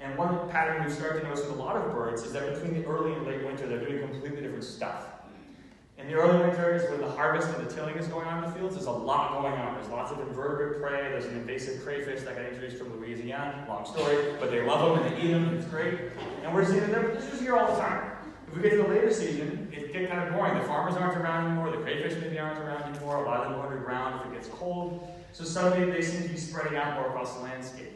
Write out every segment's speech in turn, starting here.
And one pattern we've started to notice with a lot of birds is that between the early and late winter, they're doing completely different stuff. In the early winter is when the harvest and the tilling is going on in the fields. There's a lot going on. There's lots of invertebrate prey. There's an invasive crayfish that got introduced from Louisiana. Long story, but they love them and they eat them, and it's great. And we're seeing that they're just here all the time. If we get to the later season, it gets kind of boring. The farmers aren't around anymore. The crayfish maybe aren't around anymore. A lot of them go underground if it gets cold. So suddenly they seem to be spreading out more across the landscape.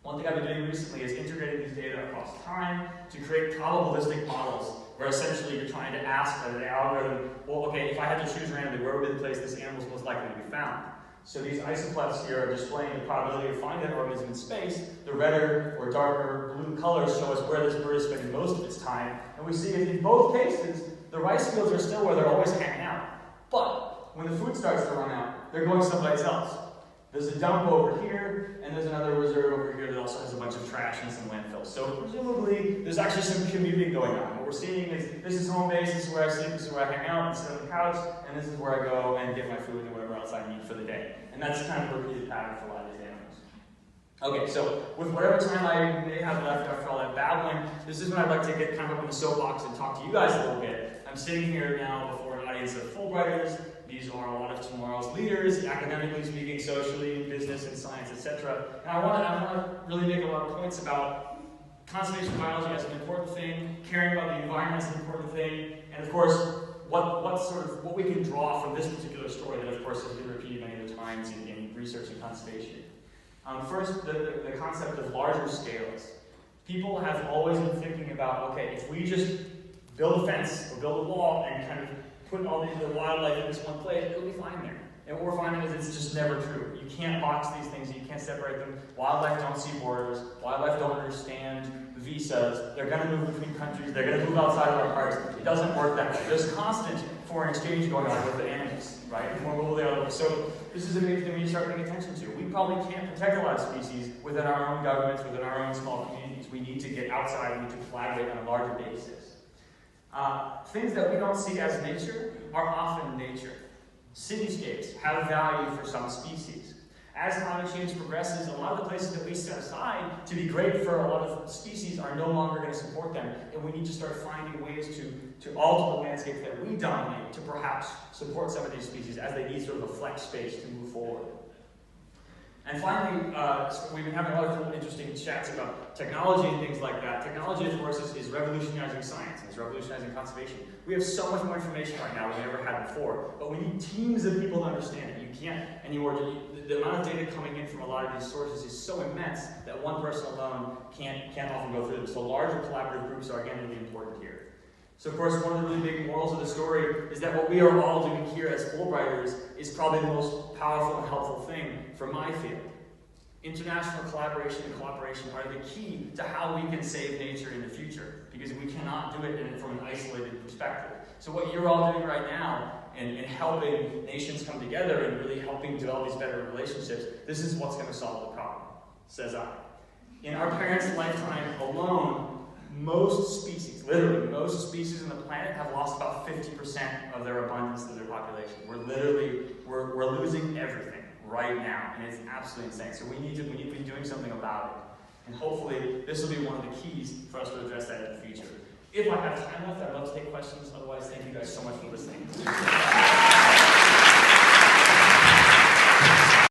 One thing I've been doing recently is integrating these data across time to create probabilistic models where essentially you're trying to ask the algorithm, well, okay, if I had to choose randomly, where would be the place this animal is most likely to be found? So these isopleps here are displaying the probability of finding that organism in space. The redder or darker blue colors show us where this bird is spending most of its time. And we see in both cases, the rice fields are still where they're always hanging out. But when the food starts to run out, they're going someplace else. There's a dump over here, and there's another reserve over here that also has a bunch of trash and some landfills. So presumably, there's actually some commuting going on. What we're seeing is, this is home base, this is where I sleep, this is where I hang out and sit on the couch, and this is where I go and get my food and whatever else I need for the day. And that's kind of a repeated pattern for a lot of these animals. Okay, so with whatever time I may have left after all that babbling, this is when I'd like to get kind of up in the soapbox and talk to you guys a little bit. I'm sitting here now before an audience of Fulbrighters. These are a lot of tomorrow's leaders, academically speaking, socially, in business and science, etc. And I want to really make a lot of points about conservation biology as an important thing, caring about the environment as an important thing, and of course, what we can draw from this particular story that, of course, has been repeated many other times in research and conservation. First, the concept of larger scales. People have always been thinking about, okay, if we just build a fence or build a wall and kind of put all the wildlife in this one place, it'll be fine there. And what we're finding is it's just never true. You can't box these things, you can't separate them. Wildlife don't see borders, wildlife don't understand visas, they're gonna move between countries, they're gonna move outside of our parks. It doesn't work that way. There's constant foreign exchange going on with the animals, right? And what will they other way? So this is a big thing we need to start paying attention to. We probably can't protect a lot of species within our own governments, within our own small communities. We need to get outside, we need to collaborate on a larger basis. Things that we don't see as nature are often nature. Cityscapes have value for some species. As climate change progresses, a lot of the places that we set aside to be great for a lot of species are no longer going to support them, and we need to start finding ways to alter the landscape that we dominate to perhaps support some of these species as they need sort of a flex space to move forward. And finally, we've been having a lot of really interesting chats about technology and things like that. Technology, of course, is revolutionizing science, and it's revolutionizing conservation. We have so much more information right now than we ever had before, but we need teams of people to understand it. You can't anymore, the amount of data coming in from a lot of these sources is so immense that one person alone can't often go through them. So larger collaborative groups are, again, really important here. So of course, one of the really big morals of the story is that what we are all doing here as Fulbrighters is probably the most powerful and helpful thing for my field. International collaboration and cooperation are the key to how we can save nature in the future, because we cannot do it from an isolated perspective. So what you're all doing right now in helping nations come together and really helping develop these better relationships, this is what's going to solve the problem, says I. In our parents' lifetime alone, most species, literally most species on the planet have lost about 50% of their abundance of their population. We're losing everything right now, and it's absolutely insane. So we need to be doing something about it. And hopefully this will be one of the keys for us to address that in the future. If I have time left, I'd love to take questions. Otherwise, thank you guys so much for listening.